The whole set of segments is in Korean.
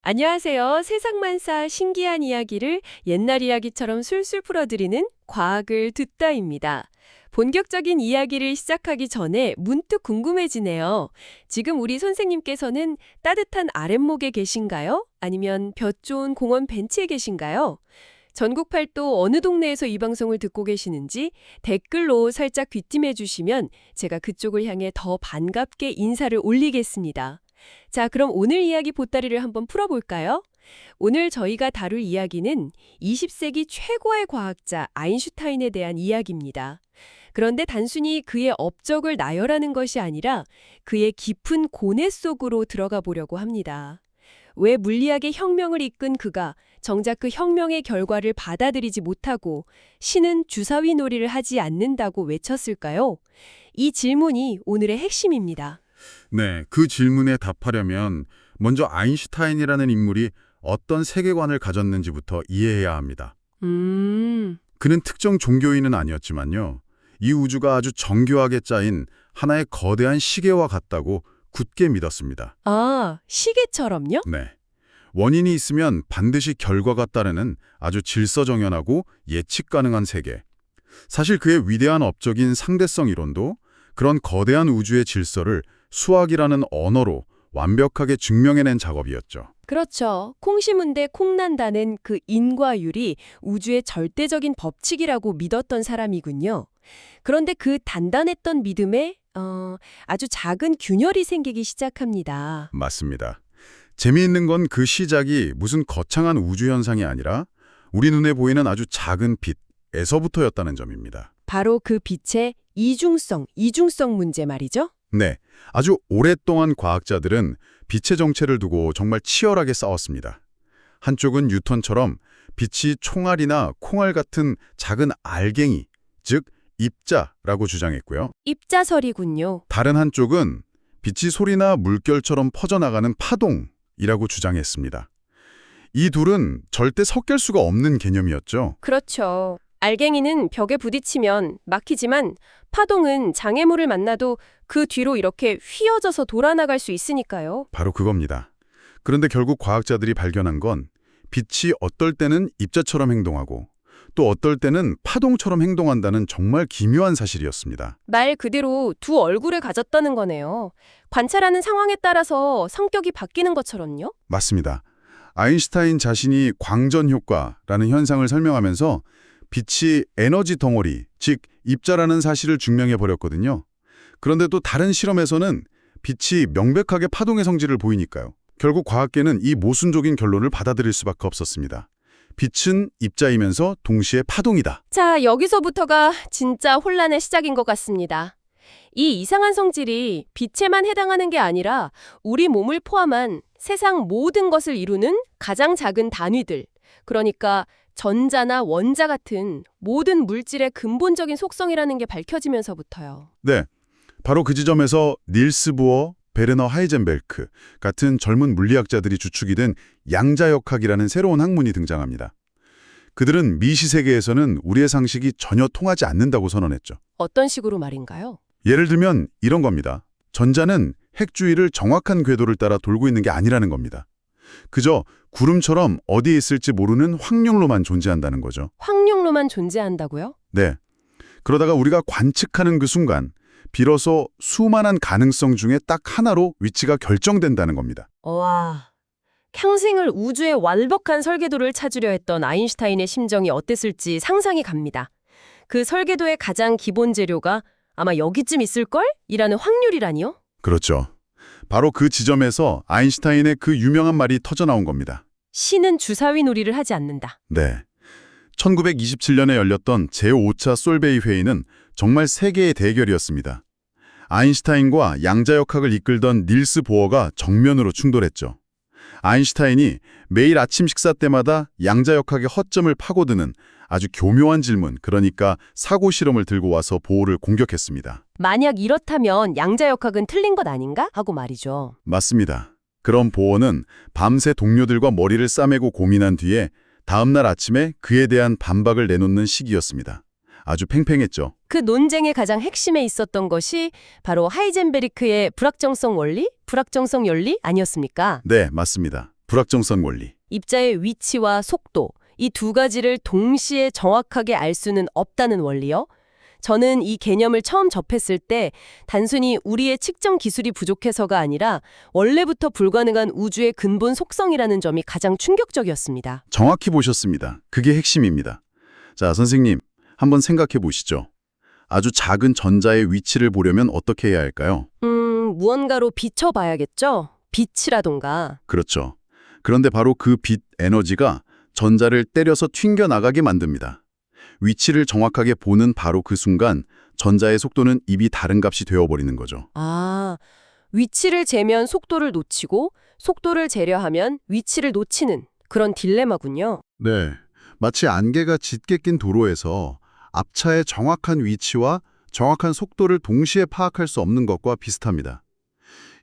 안녕하세요. 세상만사 신기한 이야기를 옛날 이야기처럼 술술 풀어드리는 과학을 듣다입니다. 본격적인 이야기를 시작하기 전에 문득 궁금해지네요. 지금 우리 선생님께서는 따뜻한 아랫목에 계신가요? 아니면 볕 좋은 공원 벤치에 계신가요? 전국 팔도 어느 동네에서 이 방송을 듣고 계시는지 댓글로 살짝 귀띔해 주시면 제가 그쪽을 향해 더 반갑게 인사를 올리겠습니다. 자, 그럼 오늘 이야기 보따리를 한번 풀어볼까요? 오늘 저희가 다룰 이야기는 20세기 최고의 과학자 아인슈타인에 대한 이야기입니다. 그런데 단순히 그의 업적을 나열하는 것이 아니라 그의 깊은 고뇌 속으로 들어가 보려고 합니다. 왜 물리학의 혁명을 이끈 그가 정작 그 혁명의 결과를 받아들이지 못하고 신은 주사위 놀이를 하지 않는다고 외쳤을까요? 이 질문이 오늘의 핵심입니다. 네, 그 질문에 답하려면 먼저 아인슈타인이라는 인물이 어떤 세계관을 가졌는지부터 이해해야 합니다. 그는 특정 종교인은 아니었지만요. 이 우주가 아주 정교하게 짜인 하나의 거대한 시계와 같다고 굳게 믿었습니다. 아, 시계처럼요? 네. 원인이 있으면 반드시 결과가 따르는 아주 질서정연하고 예측 가능한 세계. 사실 그의 위대한 업적인 상대성 이론도 그런 거대한 우주의 질서를 수학이라는 언어로 완벽하게 증명해낸 작업이었죠. 그렇죠. 콩 심은 데 콩 난다는 그 인과율이 우주의 절대적인 법칙이라고 믿었던 사람이군요. 그런데 그 단단했던 믿음에 아주 작은 균열이 생기기 시작합니다. 맞습니다. 재미있는 건 그 시작이 무슨 거창한 우주현상이 아니라 우리 눈에 보이는 아주 작은 빛에서부터였다는 점입니다. 바로 그 빛의 이중성 문제 말이죠. 네, 아주 오랫동안 과학자들은 빛의 정체를 두고 정말 치열하게 싸웠습니다. 한쪽은 뉴턴처럼 빛이 총알이나 콩알 같은 작은 알갱이, 즉 입자라고 주장했고요. 입자설이군요. 다른 한쪽은 빛이 소리나 물결처럼 퍼져나가는 파동이라고 주장했습니다. 이 둘은 절대 섞일 수가 없는 개념이었죠. 그렇죠. 알갱이는 벽에 부딪히면 막히지만 파동은 장애물을 만나도 그 뒤로 이렇게 휘어져서 돌아나갈 수 있으니까요. 바로 그겁니다. 그런데 결국 과학자들이 발견한 건 빛이 어떨 때는 입자처럼 행동하고 또 어떨 때는 파동처럼 행동한다는 정말 기묘한 사실이었습니다. 말 그대로 두 얼굴을 가졌다는 거네요. 관찰하는 상황에 따라서 성격이 바뀌는 것처럼요? 맞습니다. 아인슈타인 자신이 광전 효과라는 현상을 설명하면서 빛이 에너지 덩어리, 즉 입자라는 사실을 증명해 버렸거든요. 그런데 또 다른 실험에서는 빛이 명백하게 파동의 성질을 보이니까요. 결국 과학계는 이 모순적인 결론을 받아들일 수밖에 없었습니다. 빛은 입자이면서 동시에 파동이다. 자, 여기서부터가 진짜 혼란의 시작인 것 같습니다. 이 이상한 성질이 빛에만 해당하는 게 아니라 우리 몸을 포함한 세상 모든 것을 이루는 가장 작은 단위들, 그러니까 전자나 원자 같은 모든 물질의 근본적인 속성이라는 게 밝혀지면서부터요. 네, 바로 그 지점에서 닐스 보어, 베르너 하이젠베르크 같은 젊은 물리학자들이 주축이 된 양자역학이라는 새로운 학문이 등장합니다. 그들은 미시세계에서는 우리의 상식이 전혀 통하지 않는다고 선언했죠. 어떤 식으로 말인가요? 예를 들면 이런 겁니다. 전자는 핵 주위를 정확한 궤도를 따라 돌고 있는 게 아니라는 겁니다. 그저 구름처럼 어디에 있을지 모르는 확률로만 존재한다는 거죠. 확률로만 존재한다고요? 네. 그러다가 우리가 관측하는 그 순간 비로소 수많은 가능성 중에 딱 하나로 위치가 결정된다는 겁니다. 와, 평생을 우주의 완벽한 설계도를 찾으려 했던 아인슈타인의 심정이 어땠을지 상상이 갑니다. 그 설계도의 가장 기본 재료가 아마 여기쯤 있을걸? 이라는 확률이라니요? 그렇죠. 바로 그 지점에서 아인슈타인의 그 유명한 말이 터져나온 겁니다. 신은 주사위 놀이를 하지 않는다. 네. 1927년에 열렸던 제5차 솔베이 회의는 정말 세계의 대결이었습니다. 아인슈타인과 양자역학을 이끌던 닐스 보어가 정면으로 충돌했죠. 아인슈타인이 매일 아침 식사 때마다 양자역학의 허점을 파고드는 아주 교묘한 질문, 그러니까 사고 실험을 들고 와서 보어를 공격했습니다. 만약 이렇다면 양자역학은 틀린 것 아닌가? 하고 말이죠. 맞습니다. 그럼 보어는 밤새 동료들과 머리를 싸매고 고민한 뒤에 다음날 아침에 그에 대한 반박을 내놓는 시기였습니다. 아주 팽팽했죠. 그 논쟁의 가장 핵심에 있었던 것이 바로 하이젠베르크의 불확정성 원리, 불확정성 연리 아니었습니까? 네, 맞습니다. 불확정성 원리. 입자의 위치와 속도, 이 두 가지를 동시에 정확하게 알 수는 없다는 원리요? 저는 이 개념을 처음 접했을 때 단순히 우리의 측정 기술이 부족해서가 아니라 원래부터 불가능한 우주의 근본 속성이라는 점이 가장 충격적이었습니다. 정확히 보셨습니다. 그게 핵심입니다. 자, 선생님, 한번 생각해 보시죠. 아주 작은 전자의 위치를 보려면 어떻게 해야 할까요? 무언가로 비춰봐야겠죠? 빛이라던가. 그렇죠. 그런데 바로 그 빛 에너지가 전자를 때려서 튕겨나가게 만듭니다. 위치를 정확하게 보는 바로 그 순간 전자의 속도는 이미 다른 값이 되어버리는 거죠. 아, 위치를 재면 속도를 놓치고 속도를 재려 하면 위치를 놓치는 그런 딜레마군요. 네, 마치 안개가 짙게 낀 도로에서 앞차의 정확한 위치와 정확한 속도를 동시에 파악할 수 없는 것과 비슷합니다.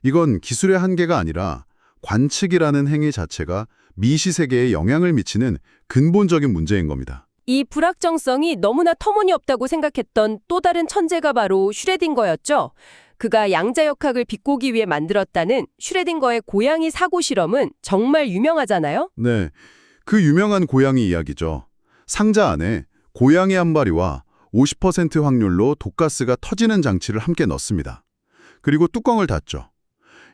이건 기술의 한계가 아니라 관측이라는 행위 자체가 미시세계에 영향을 미치는 근본적인 문제인 겁니다. 이 불확정성이 너무나 터무니없다고 생각했던 또 다른 천재가 바로 슈레딩거였죠. 그가 양자역학을 비꼬기 위해 만들었다는 슈레딩거의 고양이 사고 실험은 정말 유명하잖아요. 네, 그 유명한 고양이 이야기죠. 상자 안에 고양이 한 마리와 50% 확률로 독가스가 터지는 장치를 함께 넣습니다. 그리고 뚜껑을 닫죠.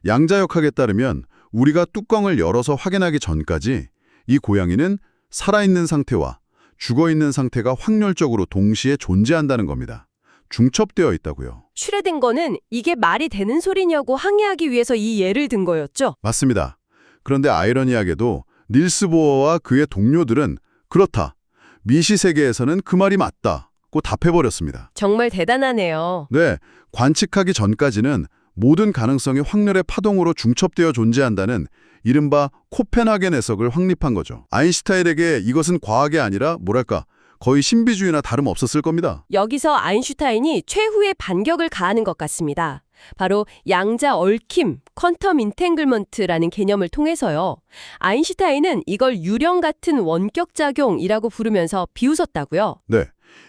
양자역학에 따르면 우리가 뚜껑을 열어서 확인하기 전까지 이 고양이는 살아있는 상태와 죽어있는 상태가 확률적으로 동시에 존재한다는 겁니다. 중첩되어 있다고요. 슈레딩거는 이게 말이 되는 소리냐고 항의하기 위해서 이 예를 든 거였죠. 맞습니다. 그런데 아이러니하게도 닐스 보어와 그의 동료들은 그렇다. 미시세계에서는 그 말이 맞다고 답해버렸습니다. 정말 대단하네요. 네, 관측하기 전까지는 모든 가능성이 확률의 파동으로 중첩되어 존재한다는 이른바 코펜하겐 해석을 확립한 거죠. 아인슈타인에게 이것은 과학이 아니라 뭐랄까 거의 신비주의나 다름없었을 겁니다. 여기서 아인슈타인이 최후의 반격을 가하는 것 같습니다. 바로 양자 얽힘, 퀀텀 인탱글먼트라는 개념을 통해서요. 아인슈타인은 이걸 유령 같은 원격작용이라고 부르면서 비웃었다고요. 네,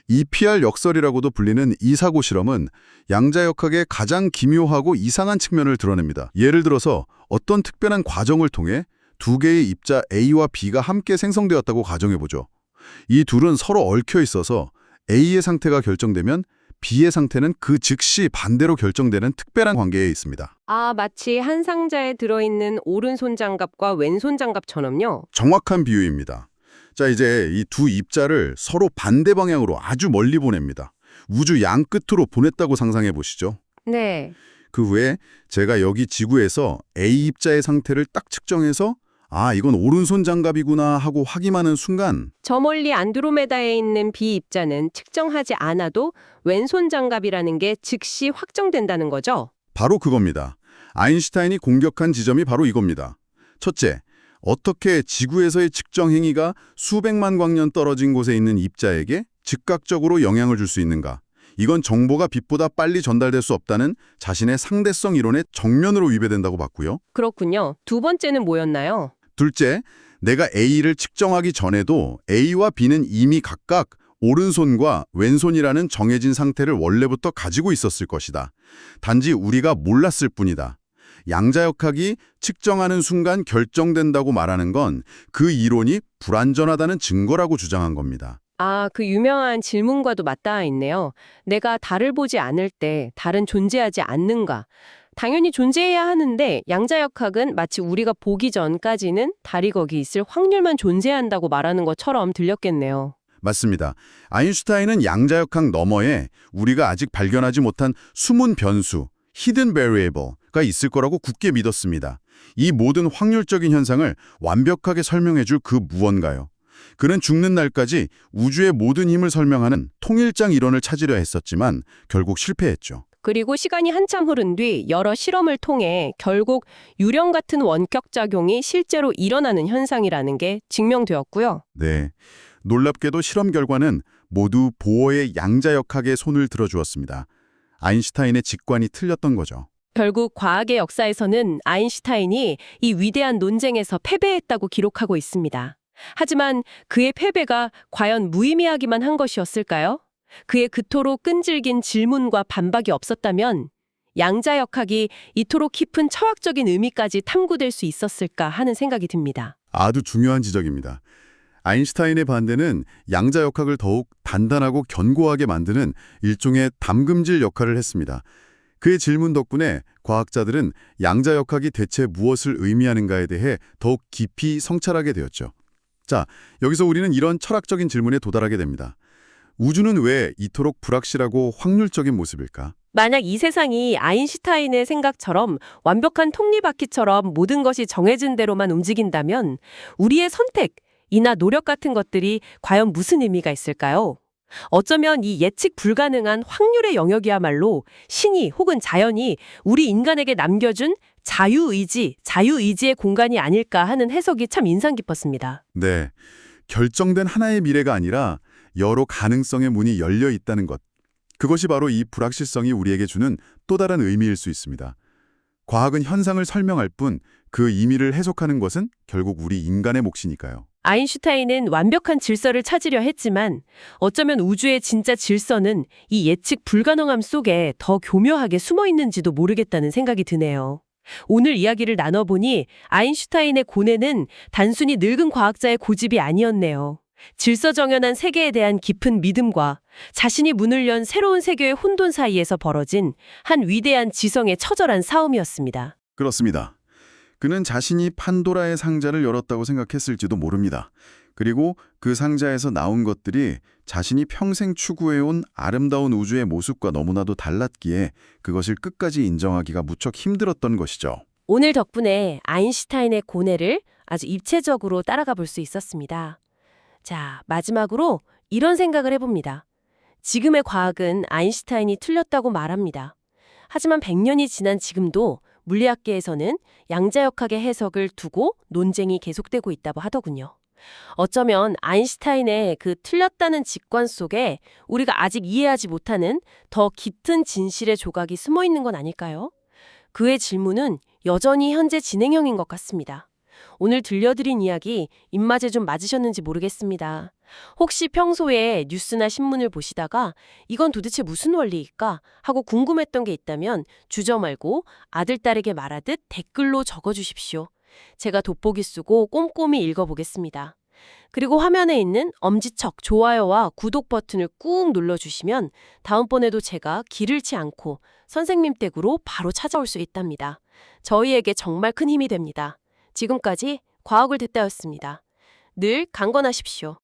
EPR 역설이라고도 불리는 이 사고 실험은 양자역학의 가장 기묘하고 이상한 측면을 드러냅니다. 예를 들어서 어떤 특별한 과정을 통해 두 개의 입자 A와 B가 함께 생성되었다고 가정해보죠. 이 둘은 서로 얽혀 있어서 A의 상태가 결정되면 B의 상태는 그 즉시 반대로 결정되는 특별한 관계에 있습니다. 아, 마치 한 상자에 들어있는 오른손 장갑과 왼손 장갑처럼요. 정확한 비유입니다. 자, 이제 이 두 입자를 서로 반대 방향으로 아주 멀리 보냅니다. 우주 양 끝으로 보냈다고 상상해 보시죠. 네. 그 후에 제가 여기 지구에서 A 입자의 상태를 딱 측정해서 아, 이건 오른손 장갑이구나 하고 확인하는 순간 저 멀리 안드로메다에 있는 B 입자는 측정하지 않아도 왼손 장갑이라는 게 즉시 확정된다는 거죠. 바로 그겁니다. 아인슈타인이 공격한 지점이 바로 이겁니다. 첫째, 어떻게 지구에서의 측정 행위가 수백만 광년 떨어진 곳에 있는 입자에게 즉각적으로 영향을 줄 수 있는가? 이건 정보가 빛보다 빨리 전달될 수 없다는 자신의 상대성 이론의 정면으로 위배된다고 봤고요. 그렇군요. 두 번째는 뭐였나요? 둘째, 내가 A를 측정하기 전에도 A와 B는 이미 각각 오른손과 왼손이라는 정해진 상태를 원래부터 가지고 있었을 것이다. 단지 우리가 몰랐을 뿐이다. 양자역학이 측정하는 순간 결정된다고 말하는 건 그 이론이 불완전하다는 증거라고 주장한 겁니다. 아, 그 유명한 질문과도 맞닿아 있네요. 내가 달을 보지 않을 때 달은 존재하지 않는가? 당연히 존재해야 하는데 양자역학은 마치 우리가 보기 전까지는 달이 거기 있을 확률만 존재한다고 말하는 것처럼 들렸겠네요. 맞습니다. 아인슈타인은 양자역학 너머에 우리가 아직 발견하지 못한 숨은 변수, hidden variable가 있을 거라고 굳게 믿었습니다. 이 모든 확률적인 현상을 완벽하게 설명해줄 그 무언가요. 그는 죽는 날까지 우주의 모든 힘을 설명하는 통일장 이론을 찾으려 했었지만 결국 실패했죠. 그리고 시간이 한참 흐른 뒤 여러 실험을 통해 결국 유령 같은 원격작용이 실제로 일어나는 현상이라는 게 증명되었고요. 네, 놀랍게도 실험 결과는 모두 보어의 양자역학에 손을 들어주었습니다. 아인슈타인의 직관이 틀렸던 거죠. 결국 과학의 역사에서는 아인슈타인이 이 위대한 논쟁에서 패배했다고 기록하고 있습니다. 하지만 그의 패배가 과연 무의미하기만 한 것이었을까요? 그의 그토록 끈질긴 질문과 반박이 없었다면 양자역학이 이토록 깊은 철학적인 의미까지 탐구될 수 있었을까 하는 생각이 듭니다. 아주 중요한 지적입니다. 아인슈타인의 반대는 양자역학을 더욱 단단하고 견고하게 만드는 일종의 담금질 역할을 했습니다. 그의 질문 덕분에 과학자들은 양자역학이 대체 무엇을 의미하는가에 대해 더욱 깊이 성찰하게 되었죠. 자, 여기서 우리는 이런 철학적인 질문에 도달하게 됩니다. 우주는 왜 이토록 불확실하고 확률적인 모습일까? 만약 이 세상이 아인슈타인의 생각처럼 완벽한 톱니바퀴처럼 모든 것이 정해진 대로만 움직인다면 우리의 선택이나 노력 같은 것들이 과연 무슨 의미가 있을까요? 어쩌면 이 예측 불가능한 확률의 영역이야말로 신이 혹은 자연이 우리 인간에게 남겨준 자유의지의 공간이 아닐까 하는 해석이 참 인상 깊었습니다. 네, 결정된 하나의 미래가 아니라 여러 가능성의 문이 열려 있다는 것. 그것이 바로 이 불확실성이 우리에게 주는 또 다른 의미일 수 있습니다. 과학은 현상을 설명할 뿐 그 의미를 해석하는 것은 결국 우리 인간의 몫이니까요. 아인슈타인은 완벽한 질서를 찾으려 했지만 어쩌면 우주의 진짜 질서는 이 예측 불가능함 속에 더 교묘하게 숨어 있는지도 모르겠다는 생각이 드네요. 오늘 이야기를 나눠보니 아인슈타인의 고뇌는 단순히 늙은 과학자의 고집이 아니었네요. 질서정연한 세계에 대한 깊은 믿음과 자신이 문을 연 새로운 세계의 혼돈 사이에서 벌어진 한 위대한 지성의 처절한 싸움이었습니다. 그렇습니다. 그는 자신이 판도라의 상자를 열었다고 생각했을지도 모릅니다. 그리고 그 상자에서 나온 것들이 자신이 평생 추구해온 아름다운 우주의 모습과 너무나도 달랐기에 그것을 끝까지 인정하기가 무척 힘들었던 것이죠. 오늘 덕분에 아인슈타인의 고뇌를 아주 입체적으로 따라가 볼 수 있었습니다. 자, 마지막으로 이런 생각을 해봅니다. 지금의 과학은 아인슈타인이 틀렸다고 말합니다. 하지만 100년이 지난 지금도 물리학계에서는 양자역학의 해석을 두고 논쟁이 계속되고 있다고 하더군요. 어쩌면 아인슈타인의 그 틀렸다는 직관 속에 우리가 아직 이해하지 못하는 더 짙은 진실의 조각이 숨어 있는 건 아닐까요? 그의 질문은 여전히 현재 진행형인 것 같습니다. 오늘 들려드린 이야기 입맛에 좀 맞으셨는지 모르겠습니다. 혹시 평소에 뉴스나 신문을 보시다가 이건 도대체 무슨 원리일까 하고 궁금했던 게 있다면 주저 말고 아들, 딸에게 말하듯 댓글로 적어주십시오. 제가 돋보기 쓰고 꼼꼼히 읽어보겠습니다. 그리고 화면에 있는 엄지척, 좋아요와 구독 버튼을 꾹 눌러주시면 다음번에도 제가 길 잃지 않고 선생님 댁으로 바로 찾아올 수 있답니다. 저희에게 정말 큰 힘이 됩니다. 지금까지 과학을 듣다였습니다. 늘 강건하십시오.